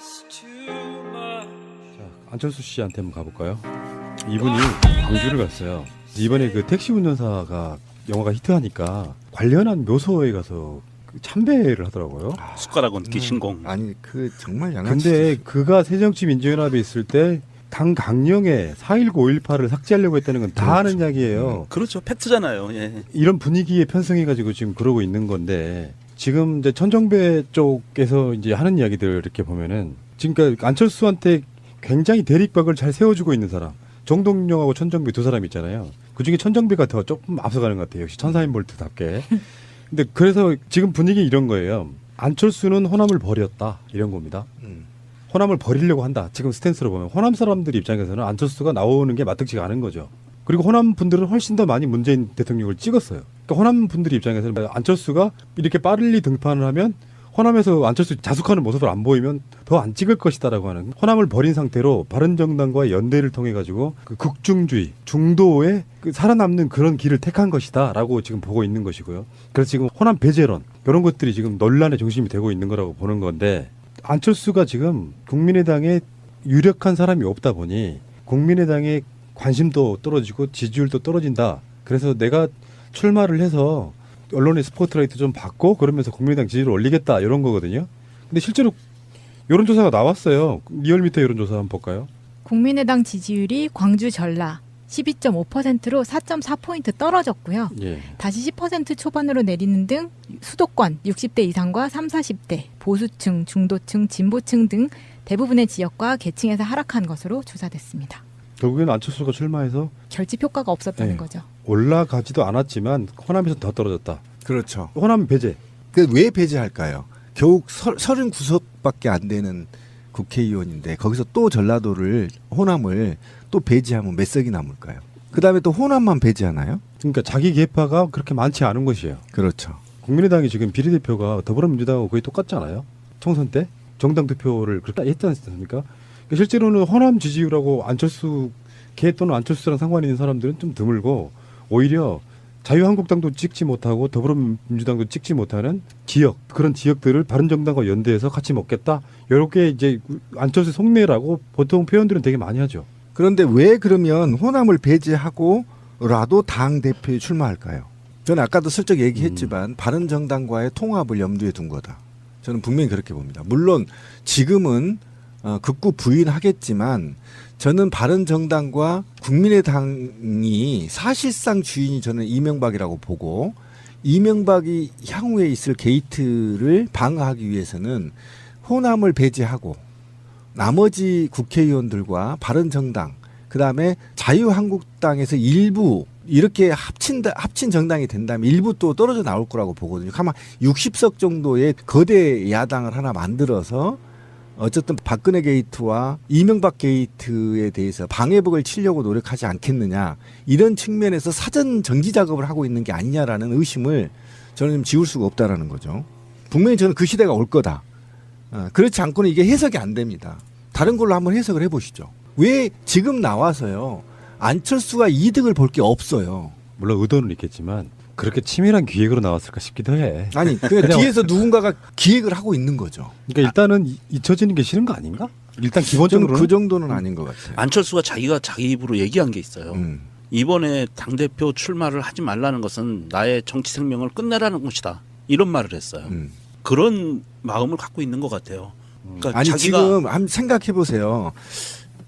자, 안철수 씨한테 한번 가볼까요? 이분이 광주를 갔어요. 이번에 그 택시 운전사가 영화가 히트하니까 관련한 묘소에 가서 그 참배를 하더라고요. 숟가락 얹기 신공. 아니 그 정말 양아치. 근데 그가 새정치민주연합에 있을 때 당 강령에 4.19, 5.18을 삭제하려고 했다는 건 다 아는 이야기예요. 그렇죠. 팩트잖아요. 예. 이런 분위기에 편승해가지고 지금 그러고 있는 건데 지금 이제 천정배 쪽에서 이제 하는 이야기들 이렇게 보면은 지금까지 안철수한테 굉장히 대립각을 잘 세워주고 있는 사람 정동영하고 천정배 두 사람 있잖아요. 그중에 천정배가 더 조금 앞서가는 것 같아요. 역시 천사인 볼트답게. 근데 그래서 지금 분위기 이런 거예요. 안철수는 호남을 버렸다 이런 겁니다. 호남을 버리려고 한다. 지금 스탠스로 보면 호남 사람들 입장에서는 안철수가 나오는 게 마땅치가 않은 거죠. 그리고 호남 분들은 훨씬 더 많이 문재인 대통령을 찍었어요. 그러니까 호남 분들 입장에서는 안철수가 이렇게 빨리 등판을 하면 호남에서 안철수 자숙하는 모습을 안 보이면 더 안 찍을 것이다라고 하는 호남을 버린 상태로 바른정당과의 연대를 통해 가지고 그 극중주의 중도에 그 살아남는 그런 길을 택한 것이다라고 지금 보고 있는 것이고요. 그래서 지금 호남 배제론 이런 것들이 지금 논란의 중심이 되고 있는 거라고 보는 건데 안철수가 지금 국민의당에 유력한 사람이 없다 보니 국민의당의 관심도 떨어지고 지지율도 떨어진다. 그래서 내가 출마를 해서 언론의 스포트라이트 좀 받고 그러면서 국민의당 지지를 올리겠다 이런 거거든요. 근데 실제로 여론조사가 나왔어요. 리얼미터 여론조사 한번 볼까요? 국민의당 지지율이 광주 전라 12.5%로 4.4포인트 떨어졌고요. 예. 다시 10% 초반으로 내리는 등 수도권 60대 이상과 30, 40대, 보수층, 중도층, 진보층 등 대부분의 지역과 계층에서 하락한 것으로 조사됐습니다. 결국에는 안철수가 출마해서 결집 효과가 없었다는 네. 거죠. 올라가지도 않았지만 호남에서 더 떨어졌다. 그렇죠. 호남 배제. 그 왜 배제할까요? 겨우 39석밖에 안 되는 국회의원인데 거기서 또 전라도를 호남을 또 배제하면 몇 석이 남을까요? 그다음에 또 호남만 배제하나요? 그러니까 자기 계파가 그렇게 많지 않은 것이에요. 그렇죠. 국민의당이 지금 비례대표가 더불어민주당하고 거의 똑같잖아요. 총선 때 정당 투표를 그렇게 했지 않습니까? 그러니까 실제로는 호남 지지율하고 안철수 개 또는 안철수랑 상관이 있는 사람들은 좀 드물고 오히려 자유한국당도 찍지 못하고 더불어민주당도 찍지 못하는 지역 그런 지역들을 바른정당과 연대해서 같이 먹겠다. 이렇게 이제 안철수 속내라고 보통 표현들은 되게 많이 하죠. 그런데 왜 그러면 호남을 배제하고라도 당 대표에 출마할까요? 저는 아까도 슬쩍 얘기했지만 바른정당과의 통합을 염두에 둔 거다. 저는 분명히 그렇게 봅니다. 물론 지금은 극구 부인하겠지만 저는 바른정당과 국민의당이 사실상 주인이 저는 이명박이라고 보고 이명박이 향후에 있을 게이트를 방어하기 위해서는 호남을 배제하고 나머지 국회의원들과 바른정당 그다음에 자유한국당에서 일부 이렇게 합친 정당이 된다면 일부 또 떨어져 나올 거라고 보거든요. 아마 60석 정도의 거대 야당을 하나 만들어서 어쨌든 박근혜 게이트와 이명박 게이트에 대해서 방해벽을 치려고 노력하지 않겠느냐 이런 측면에서 사전 정지 작업을 하고 있는 게 아니냐라는 의심을 저는 지울 수가 없다라는 거죠. 분명히 저는 그 시대가 올 거다. 그렇지 않고는 이게 해석이 안 됩니다. 다른 걸로 한번 해석을 해보시죠. 왜 지금 나와서요 안철수가 이득을 볼 게 없어요. 물론 의도는 있겠지만 그렇게 치밀한 기획으로 나왔을까 싶기도 해. 아니 그냥 뒤에서 누군가가 기획을 하고 있는 거죠. 그러니까 일단은 잊혀지는 게 싫은 거 아닌가? 일단 저는 기본적으로는 그 정도는 아닌 것 같아요. 안철수가 자기가 자기 입으로 얘기한 게 있어요. 음. 이번에 당대표 출마를 하지 말라는 것은 나의 정치 생명을 끝내라는 것이다. 이런 말을 했어요. 그런 마음을 갖고 있는 것 같아요. 그러니까 아니 자기가 지금 한번 생각해 보세요.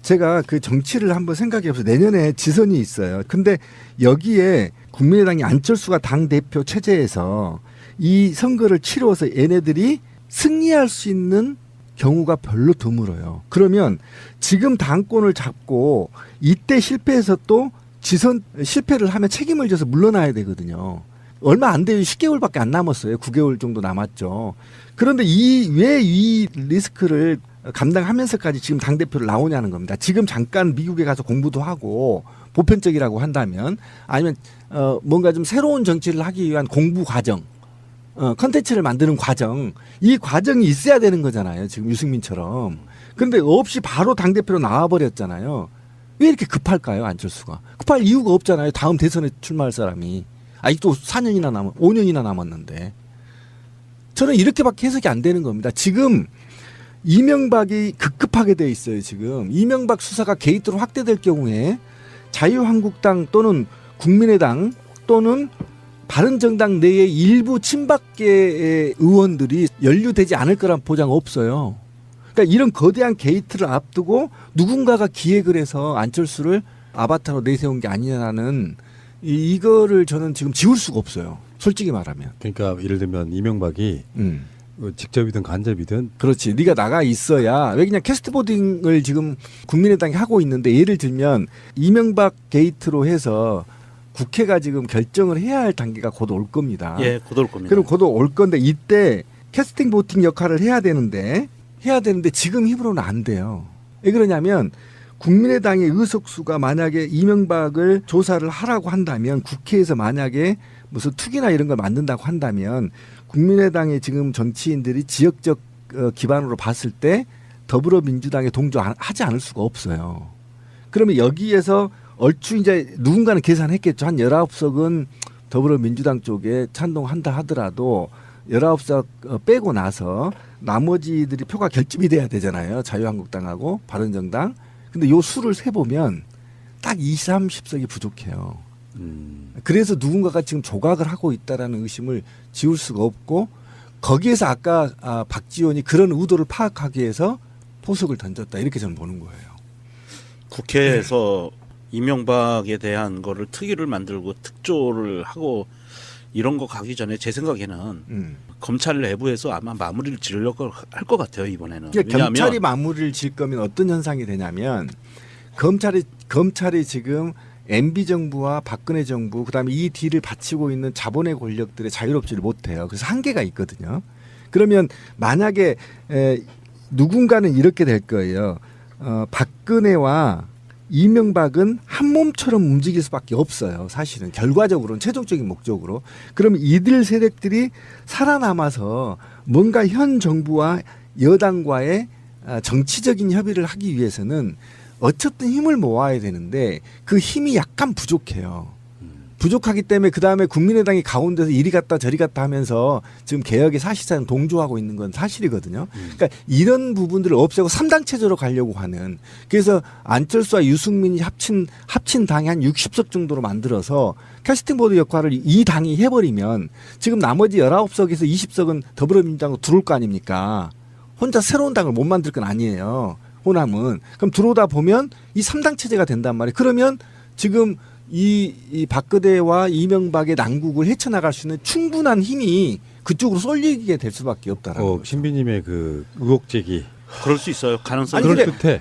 제가 그 정치를 한번 생각해 보세요. 내년에 지선이 있어요. 근데 여기에 국민의당이 안철수가 당대표 체제에서 이 선거를 치러서 얘네들이 승리할 수 있는 경우가 별로 드물어요. 그러면 지금 당권을 잡고 이때 실패해서 또 지선 실패를 하면 책임을 져서 물러나야 되거든요. 얼마 안 돼요. 10개월밖에 안 남았어요. 9개월 정도 남았죠. 그런데 왜 이 리스크를 감당하면서까지 지금 당대표를 나오냐는 겁니다. 지금 잠깐 미국에 가서 공부도 하고 보편적이라고 한다면 아니면 뭔가 좀 새로운 정치를 하기 위한 공부 과정 컨텐츠를 만드는 과정 이 과정이 있어야 되는 거잖아요. 지금 유승민처럼. 그런데 없이 바로 당대표로 나와버렸잖아요. 왜 이렇게 급할까요? 안철수가. 급할 이유가 없잖아요. 다음 대선에 출마할 사람이. 아직도 4년이나 5년이나 남았는데. 저는 이렇게밖에 해석이 안 되는 겁니다. 지금 이명박이 급급하게 돼 있어요. 지금 이명박 수사가 게이트로 확대될 경우에 자유한국당 또는 국민의당 또는 바른정당 내의 일부 친박계의 의원들이 연루되지 않을 거란 보장 없어요. 그러니까 이런 거대한 게이트를 앞두고 누군가가 기획을 해서 안철수를 아바타로 내세운 게 아니냐는 이거를 저는 지금 지울 수가 없어요. 솔직히 말하면. 그러니까 예를 들면 이명박이 직접이든 간접이든 그렇지. 네가 나가 있어야. 왜 그냥 캐스트보딩을 지금 국민의당이 하고 있는데 예를 들면 이명박 게이트로 해서 국회가 지금 결정을 해야 할 단계가 곧 올 겁니다. 예, 곧 올 겁니다. 그럼 곧 올 건데 이때 캐스팅 보팅 역할을 해야 되는데 지금 힘으로는 안 돼요. 왜 그러냐면 국민의당의 의석수가 만약에 이명박을 조사를 하라고 한다면 국회에서 만약에 무슨 투기나 이런 걸 만든다고 한다면 국민의당의 지금 정치인들이 지역적 기반으로 봤을 때 더불어민주당에 동조하지 않을 수가 없어요. 그러면 여기에서 얼추 이제 누군가는 계산했겠죠. 한 19석은 더불어민주당 쪽에 찬동한다 하더라도 19석 빼고 나서 나머지들이 표가 결집이 돼야 되잖아요. 자유한국당하고 바른정당. 근데 요 수를 세보면 딱 20, 30석이 부족해요. 그래서 누군가가 지금 조각을 하고 있다라는 의심을 지울 수가 없고 거기에서 아까 박지원이 그런 의도를 파악하기 위해서 포석을 던졌다. 이렇게 저는 보는 거예요. 국회에서 이명박에 대한 거를 특위를 만들고 특조를 하고 이런 거 가기 전에 제 생각에는 검찰 내부에서 아마 마무리를 지으려고 할 것 같아요. 이번에는. 그러니까 경찰이 마무리를 질 거면 어떤 현상이 되냐면 검찰이 지금 MB 정부와 박근혜 정부 그다음에 이 뒤를 바치고 있는 자본의 권력들의 자유롭지를 못해요. 그래서 한계가 있거든요. 그러면 만약에 누군가는 이렇게 될 거예요. 박근혜와 이명박은 한 몸처럼 움직일 수밖에 없어요. 사실은 결과적으로는 최종적인 목적으로. 그러면 이들 세력들이 살아남아서 뭔가 현 정부와 여당과의 정치적인 협의를 하기 위해서는 어쨌든 힘을 모아야 되는데 그 힘이 약간 부족해요. 부족하기 때문에 그다음에 국민의당이 가운데서 이리 갔다 저리 갔다 하면서 지금 개혁에 사실상 동조하고 있는 건 사실이거든요. 그러니까 이런 부분들을 없애고 3당 체제로 가려고 하는. 그래서 안철수와 유승민이 합친 당이 한 60석 정도로 만들어서 캐스팅 보드 역할을 이 당이 해버리면 지금 나머지 19석에서 20석은 더불어민주당으로 들어올 거 아닙니까? 혼자 새로운 당을 못 만들 건 아니에요. 호남은. 그럼 들어오다 보면 이 3당 체제가 된단 말이에요. 그러면 지금 이 박근혜와 이명박의 난국을 헤쳐나갈 수 있는 충분한 힘이 그쪽으로 쏠리게 될 수밖에 없다라는 거죠. 신비님의 그 의혹 제기. 그럴 수 있어요. 가능성이.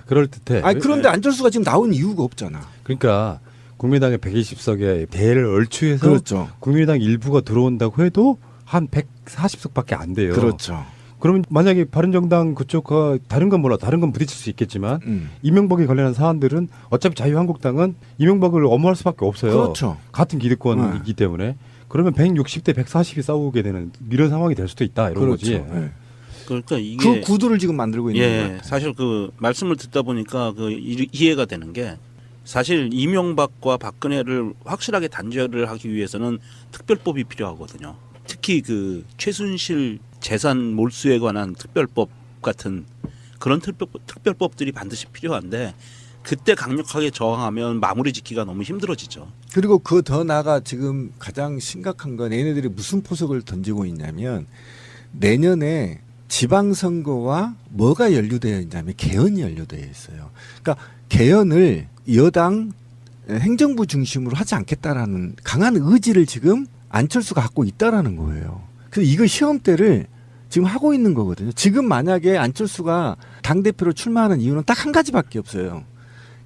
그럴 듯해. 아니 그런데 안철수가 지금 나온 이유가 없잖아. 그러니까 국민의당의 120석의 대를 얼추해서 그렇죠. 국민의당 일부가 들어온다고 해도 한 140석밖에 안 돼요. 그렇죠. 그러면 만약에 바른정당 그쪽과 다른 건 몰라 다른 건 부딪힐 수 있겠지만 이명박에 관련한 사안들은 어차피 자유한국당은 이명박을 엄호할 수밖에 없어요. 그렇죠. 같은 기득권이기 때문에 그러면 160대 140이 싸우게 되는 이런 상황이 될 수도 있다 이런 그렇죠. 거지. 네. 그러니까 이게 그 구도를 지금 만들고 있는 것 같아요. 사실 그 말씀을 듣다 보니까 그 이해가 되는 게 사실 이명박과 박근혜를 확실하게 단죄를 하기 위해서는 특별법이 필요하거든요. 특히 그 최순실 재산 몰수에 관한 특별법 같은 그런 특별법들이 반드시 필요한데 그때 강력하게 저항하면 마무리 짓기가 너무 힘들어지죠. 그리고 그 더 나아가 지금 가장 심각한 건 얘네들이 무슨 포석을 던지고 있냐면 내년에 지방선거와 뭐가 연루되어 있냐면 개헌이 연루되어 있어요. 그러니까 개헌을 여당 행정부 중심으로 하지 않겠다라는 강한 의지를 지금 안철수가 갖고 있다라는 거예요. 그래서 이거 시험대를 지금 하고 있는 거거든요. 지금 만약에 안철수가 당대표로 출마하는 이유는 딱 한 가지밖에 없어요.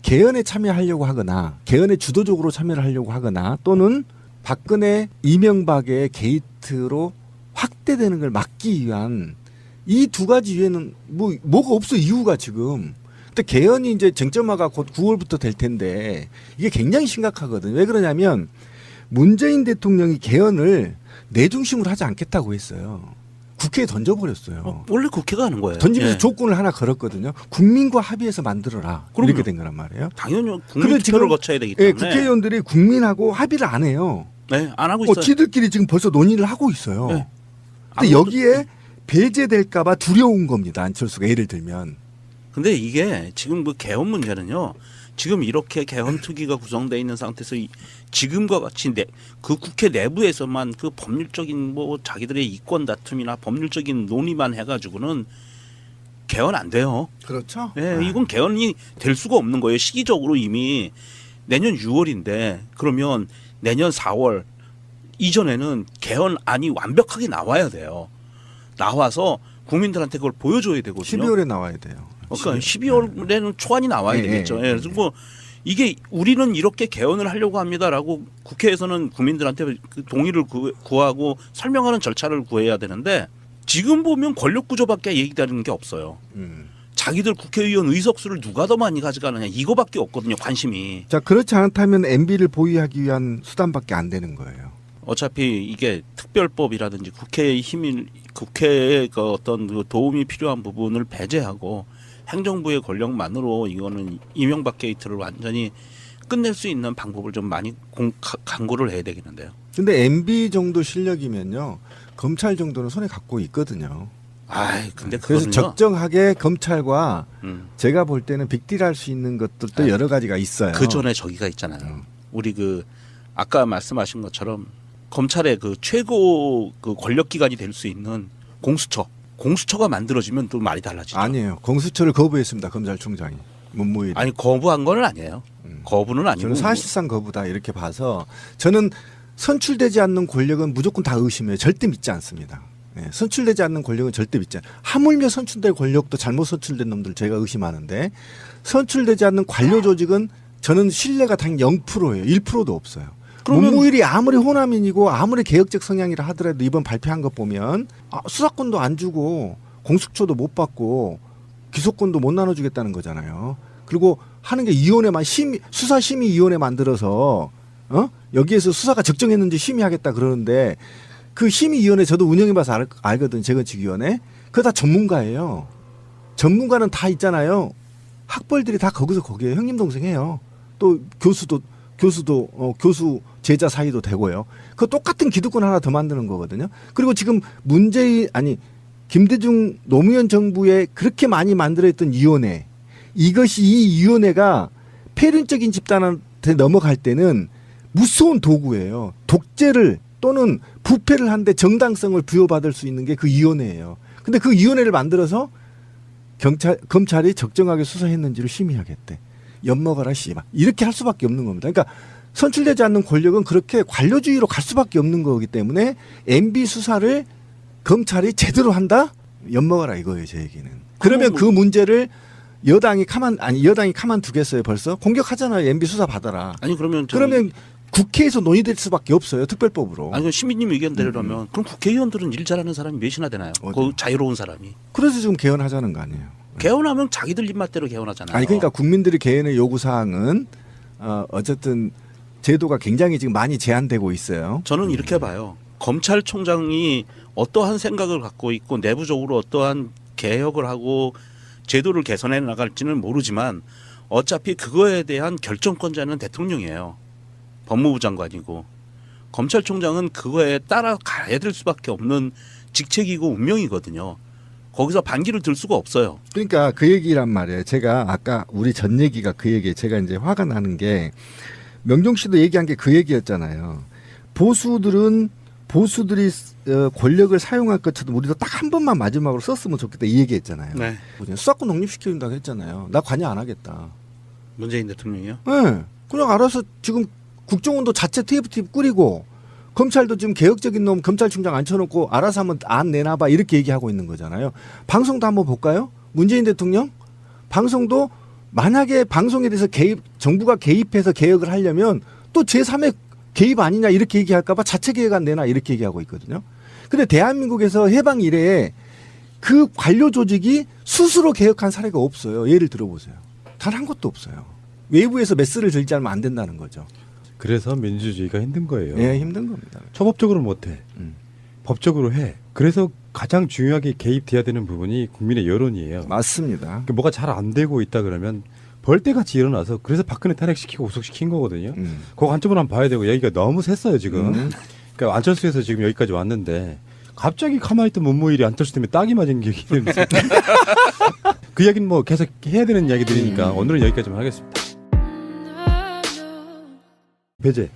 개헌에 참여하려고 하거나 개헌에 주도적으로 참여를 하려고 하거나 또는 박근혜 이명박의 게이트로 확대되는 걸 막기 위한 이 두 가지 이유에는 뭐가 없어 이유가 지금. 근데 개헌이 이제 쟁점화가 곧 9월부터 될 텐데 이게 굉장히 심각하거든요. 왜 그러냐면 문재인 대통령이 개헌을 내 중심으로 하지 않겠다고 했어요. 국회에 던져버렸어요. 원래 국회가 하는 거예요. 던지면서 조건을 하나 걸었거든요. 국민과 합의해서 만들어라. 그럼요. 이렇게 된 거란 말이에요. 당연히 국민 투표를 거쳐야 되기 예, 때문에. 국회의원들이 국민하고 합의를 안 해요. 네, 안 하고 있어요. 지들끼리 지금 벌써 논의를 하고 있어요. 네. 근데 여기에 배제될까봐 두려운 겁니다. 안철수가 예를 들면. 근데 이게 지금 그 개헌 문제는요. 지금 이렇게 개헌 특위가 구성되어 있는 상태에서 지금과 같이 그 국회 내부에서만 그 법률적인 뭐 자기들의 이권 다툼이나 법률적인 논의만 해가지고는 개헌 안 돼요. 그렇죠. 네, 이건 개헌이 될 수가 없는 거예요. 시기적으로 이미 내년 6월인데 그러면 내년 4월 이전에는 개헌안이 완벽하게 나와야 돼요. 나와서 국민들한테 그걸 보여줘야 되거든요. 12월에 나와야 돼요. 그러니까 12월에는 초안이 나와야 되겠죠. 예, 그래서 뭐 이게 우리는 이렇게 개헌을 하려고 합니다라고 국회에서는 국민들한테 그 동의를 구하고 설명하는 절차를 구해야 되는데 지금 보면 권력구조밖에 얘기되는 게 없어요. 자기들 국회의원 의석수를 누가 더 많이 가져가느냐 이거밖에 없거든요. 관심이. 자, 그렇지 않다면 MB를 보유하기 위한 수단밖에 안 되는 거예요. 어차피 이게 특별법이라든지 국회의 그 어떤 그 도움이 필요한 부분을 배제하고 행정부의 권력만으로 이거는 이명박 게이트를 완전히 끝낼 수 있는 방법을 좀 많이 강구를 해야 되겠는데요. 근데 MB 정도 실력이면요. 검찰 정도는 손에 갖고 있거든요. 근데 그래서 그거는요. 적정하게 검찰과 제가 제가 볼 때는 빅딜할 수 있는 것들도 여러 가지가 있어요. 그 전에 저기가 있잖아요. 우리 그 아까 말씀하신 것처럼 검찰의 그 최고 그 권력기관이 될 수 있는 공수처가 만들어지면 또 말이 달라지죠. 아니에요. 공수처를 거부했습니다. 검찰총장이. 문무일. 아니 거부한 건 아니에요. 거부는 아니고. 저는 사실상 거부다 이렇게 봐서 저는 선출되지 않는 권력은 무조건 다 의심해요. 절대 믿지 않습니다. 네, 선출되지 않는 권력은 절대 믿지 않아요. 하물며 선출될 권력도 잘못 선출된 놈들 제가 의심하는데 선출되지 않는 관료 조직은 저는 신뢰가 단 0%예요. 1%도 없어요. 문무일이 아무리 호남인이고 아무리 개혁적 성향이라 하더라도 이번 발표한 것 보면 수사권도 안 주고 공수처도 못 받고 기소권도 못 나눠주겠다는 거잖아요. 그리고 하는 게 위원회만 수사심의위원회 만들어서 여기에서 수사가 적정했는지 심의하겠다 그러는데 그 심의위원회 저도 운영해봐서 알거든요. 재건축위원회. 그거 다 전문가예요. 전문가는 다 있잖아요. 학벌들이 다 거기에요. 형님 동생 해요. 또 교수도 교수 제자 사이도 되고요. 그 똑같은 기득권 하나 더 만드는 거거든요. 그리고 지금 김대중 노무현 정부에 그렇게 많이 만들어있던 위원회 이 위원회가 폐륜적인 집단한테 넘어갈 때는 무서운 도구예요. 독재를 또는 부패를 하는데 정당성을 부여받을 수 있는 게 그 위원회예요. 근데 그 위원회를 만들어서 검찰이 적정하게 수사했는지를 심의하겠대. 엿먹어라 씨발. 이렇게 할 수밖에 없는 겁니다. 그러니까 선출되지 않는 권력은 그렇게 관료주의로 갈 수밖에 없는 거기 때문에 MB 수사를 검찰이 제대로 한다? 엿먹어라 이거예요, 제 얘기는. 그러면 그 문제를 여당이 가만두겠어요, 벌써? 공격하잖아요. MB 수사 받아라. 아니 그러면 국회에서 논의될 수밖에 없어요, 특별법으로. 아니 시민님 의견대로라면 그럼 국회의원들은 일 잘하는 사람이 몇이나 되나요? 그 자유로운 사람이. 그래서 지금 개헌하자는 거 아니에요. 개헌하면 자기들 입맛대로 개헌하잖아요. 아니 그러니까 국민들의 개헌의 요구 사항은 어쨌든 제도가 굉장히 지금 많이 제한되고 있어요. 저는 이렇게 봐요. 검찰총장이 어떠한 생각을 갖고 있고 내부적으로 어떠한 개혁을 하고 제도를 개선해 나갈지는 모르지만 어차피 그거에 대한 결정권자는 대통령이에요. 법무부 장관이고 검찰총장은 그거에 따라가야 될 수밖에 없는 직책이고 운명이거든요. 거기서 반기를 들 수가 없어요. 그러니까 그 얘기란 말이에요. 제가 아까 우리 전 얘기가 그 얘기예요. 제가 이제 화가 나는 게 명종 씨도 얘기한 게 그 얘기였잖아요. 보수들이 권력을 사용할 것처럼 우리도 딱 한 번만 마지막으로 썼으면 좋겠다 이 얘기했잖아요. 네. 수사권 독립시켜준다고 했잖아요. 나 관여 안 하겠다. 문재인 대통령이요? 네. 그냥 알아서 지금 국정원도 자체 TF팀 꾸리고 검찰도 지금 개혁적인 놈 검찰총장 앉혀놓고 알아서 한번 안 내놔봐 이렇게 얘기하고 있는 거잖아요. 방송도 한번 볼까요? 문재인 대통령 방송도 만약에 방송에 대해서 정부가 개입해서 개혁을 하려면 또 제3의 개입 아니냐 이렇게 얘기할까 봐 자체 개혁 안 내놔 이렇게 얘기하고 있거든요. 근데 대한민국에서 해방 이래에 그 관료 조직이 스스로 개혁한 사례가 없어요. 예를 들어보세요. 단 한 것도 없어요. 외부에서 메스를 들지 않으면 안 된다는 거죠. 그래서 민주주의가 힘든 거예요. 네, 힘든 겁니다. 초법적으로 못해. 법적으로 해. 그래서 가장 중요하게 개입돼야 되는 부분이 국민의 여론이에요. 맞습니다. 그러니까 뭐가 잘 안 되고 있다 그러면 벌떼같이 일어나서 그래서 박근혜 탄핵시키고 구속시킨 거거든요. 그 관점으로 한번 봐야 되고 얘기가 너무 셌어요 지금. 그러니까 안철수에서 지금 여기까지 왔는데 갑자기 가만히 있던 문무일이 안철수 때문에 딱이 맞은 기억이 드는데 그 이야기는 뭐 계속 해야 되는 이야기들이니까 오늘은 여기까지만 하겠습니다. 배제.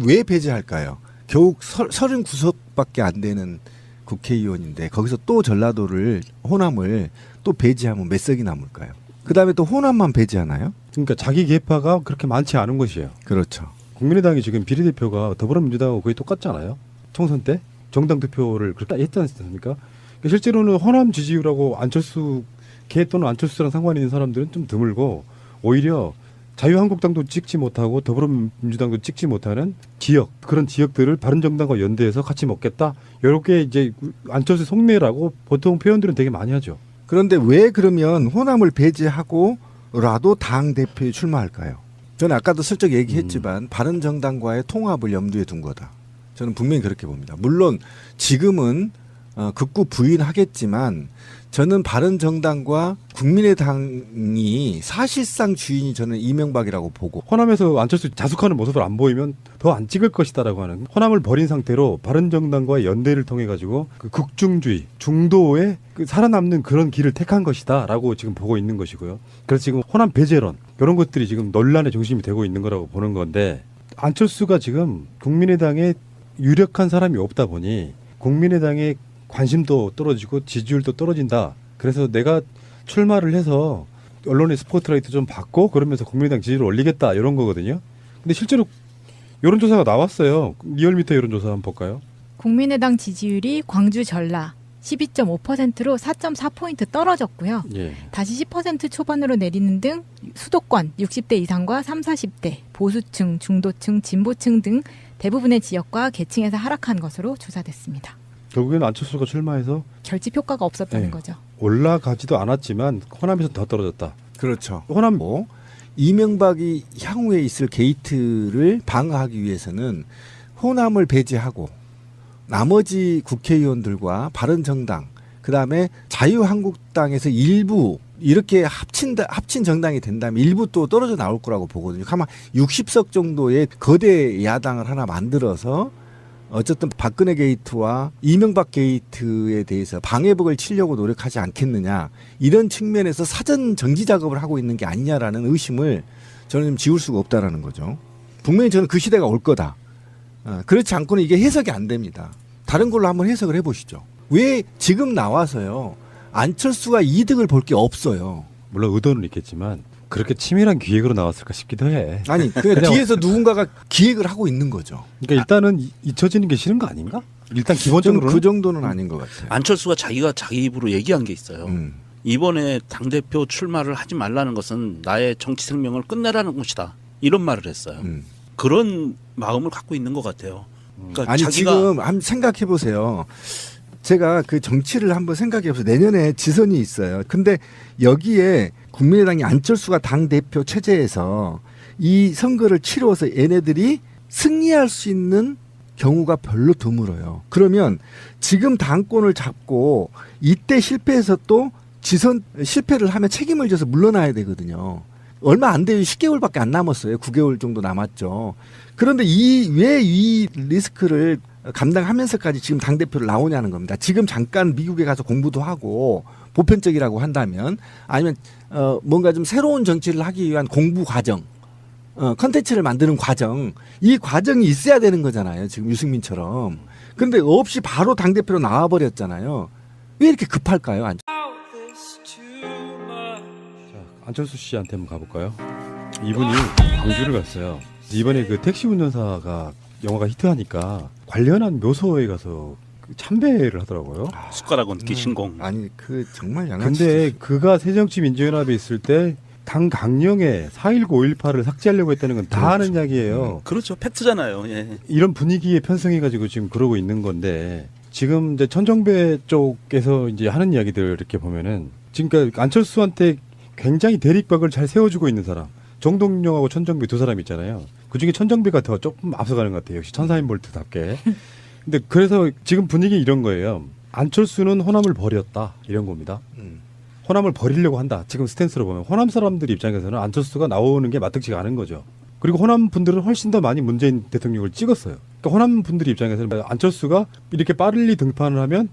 왜 배제할까요? 겨우 39석밖에 안 되는 국회의원인데 거기서 또 전라도를 호남을 또 배제하면 몇 석이 남을까요? 그다음에 또 호남만 배제하나요? 그러니까 자기 계파가 그렇게 많지 않은 것이에요. 그렇죠. 국민의당이 지금 비례대표가 더불어민주당하고 거의 똑같잖아요. 총선 때 정당 투표를 그렇게 했지 않습니까? 그러니까 실제로는 호남 지지율하고 안철수 개 또는 안철수랑 상관 있는 사람들은 좀 드물고 오히려 자유한국당도 찍지 못하고 더불어민주당도 찍지 못하는 지역, 그런 지역들을 바른정당과 연대해서 같이 먹겠다. 이렇게 이제 안철수 속내라고 보통 표현들은 되게 많이 하죠. 그런데 왜 그러면 호남을 배제하고라도 당 대표에 출마할까요? 저는 아까도 슬쩍 얘기했지만 바른정당과의 통합을 염두에 둔 거다. 저는 분명히 그렇게 봅니다. 물론 지금은 극구 부인하겠지만 저는 바른정당과 국민의당이 사실상 주인이 저는 이명박이라고 보고 호남에서 안철수 자숙하는 모습을 안 보이면 더 안 찍을 것이다라고 하는 호남을 버린 상태로 바른정당과의 연대를 통해 가지고 그 극중주의, 중도의 그 살아남는 그런 길을 택한 것이다라고 지금 보고 있는 것이고요. 그래서 지금 호남 배제론 이런 것들이 지금 논란의 중심이 되고 있는 거라고 보는 건데 안철수가 지금 국민의당에 유력한 사람이 없다 보니 국민의당의 관심도 떨어지고 지지율도 떨어진다. 그래서 내가 출마를 해서 언론의 스포트라이트 좀 받고 그러면서 국민의당 지지를 올리겠다 이런 거거든요. 근데 실제로 여론조사가 나왔어요. 리얼미터 여론조사 한번 볼까요? 국민의당 지지율이 광주 전라 12.5%로 4.4포인트 떨어졌고요. 예. 다시 10% 초반으로 내리는 등 수도권 60대 이상과 30, 40대, 보수층, 중도층, 진보층 등 대부분의 지역과 계층에서 하락한 것으로 조사됐습니다. 결국에는 안철수가 출마해서 결집 효과가 없었다는 네. 거죠. 올라가지도 않았지만 호남에서 더 떨어졌다. 그렇죠. 호남 이명박이 향후에 있을 게이트를 방어하기 위해서는 호남을 배제하고 나머지 국회의원들과 바른정당 그다음에 자유한국당에서 일부 이렇게 합친 정당이 된다면 일부 또 떨어져 나올 거라고 보거든요. 아마 60석 정도의 거대 야당을 하나 만들어서 어쨌든 박근혜 게이트와 이명박 게이트에 대해서 방해벽을 치려고 노력하지 않겠느냐 이런 측면에서 사전 정지 작업을 하고 있는 게 아니냐라는 의심을 저는 지울 수가 없다라는 거죠. 분명히 저는 그 시대가 올 거다. 그렇지 않고는 이게 해석이 안 됩니다. 다른 걸로 한번 해석을 해보시죠. 왜 지금 나와서요 안철수가 이득을 볼 게 없어요. 물론 의도는 있겠지만 그렇게 치밀한 기획으로 나왔을까 싶기도 해. 아니 그 뒤에서 누군가가 기획을 하고 있는 거죠. 그러니까 일단은 잊혀지는 게 싫은 거 아닌가? 일단 저는 기본적으로는 그 정도는 아닌 것 같아요. 안철수가 자기가 자기 입으로 얘기한 게 있어요. 이번에 당대표 출마를 하지 말라는 것은 나의 정치 생명을 끝내라는 것이다. 이런 말을 했어요. 그런 마음을 갖고 있는 것 같아요. 그러니까 아니 자기가 지금 한번 생각해 보세요. 제가 그 정치를 한번 생각해 보세요. 내년에 지선이 있어요. 근데 여기에 국민의당이 안철수가 당대표 체제에서 이 선거를 치러서 얘네들이 승리할 수 있는 경우가 별로 드물어요. 그러면 지금 당권을 잡고 이때 실패해서 또 지선 실패를 하면 책임을 져서 물러나야 되거든요. 얼마 안 돼요. 10개월밖에 안 남았어요. 9개월 정도 남았죠. 그런데 왜 이 리스크를 감당하면서까지 지금 당대표를 나오냐는 겁니다. 지금 잠깐 미국에 가서 공부도 하고 보편적이라고 한다면 아니면 뭔가 좀 새로운 정치를 하기 위한 공부 과정, 컨텐츠를 만드는 과정, 이 과정이 있어야 되는 거잖아요. 지금 유승민처럼. 그런데 없이 바로 당대표로 나와버렸잖아요. 왜 이렇게 급할까요? 안철수 씨한테 한번 가볼까요? 이분이 광주를 갔어요. 이번에 그 택시 운전사가 영화가 히트하니까 관련한 묘소에 가서 참배를 하더라고요. 숟가락 얹기 신공. 아니 그 정말 양아치. 근데 그가 새정치민주연합에 있을 때 당 강령에 4.19, 5.18을 삭제하려고 했다는 건 다 아는 이야기예요. 그렇죠. 팩트잖아요. 예. 이런 분위기에 편승해가지고 지금 그러고 있는 건데 지금 이제 천정배 쪽에서 이제 하는 이야기들 이렇게 보면은 지금 그러니까 안철수한테 굉장히 대립각을 잘 세워주고 있는 사람. 정동영하고 천정배 두 사람 있잖아요. 그중에 천정배가 더 조금 앞서가는 것 같아요. 역시 천사인 볼트답게. 근데 그래서 지금 분위기 이런 거예요. 안철수는 호남을 버렸다. 이런 겁니다. 호남을 버리려고 한다. 지금 스탠스로 보면 호남 사람들 입장에서는 안철수가 나오는 게 마땅치가 않은 거죠. 그리고 호남 분들은 훨씬 더 많이 문재인 대통령을 찍었어요. 그러니까 호남 분들 입장에서는 안철수가 이렇게 빨리 등판을 하면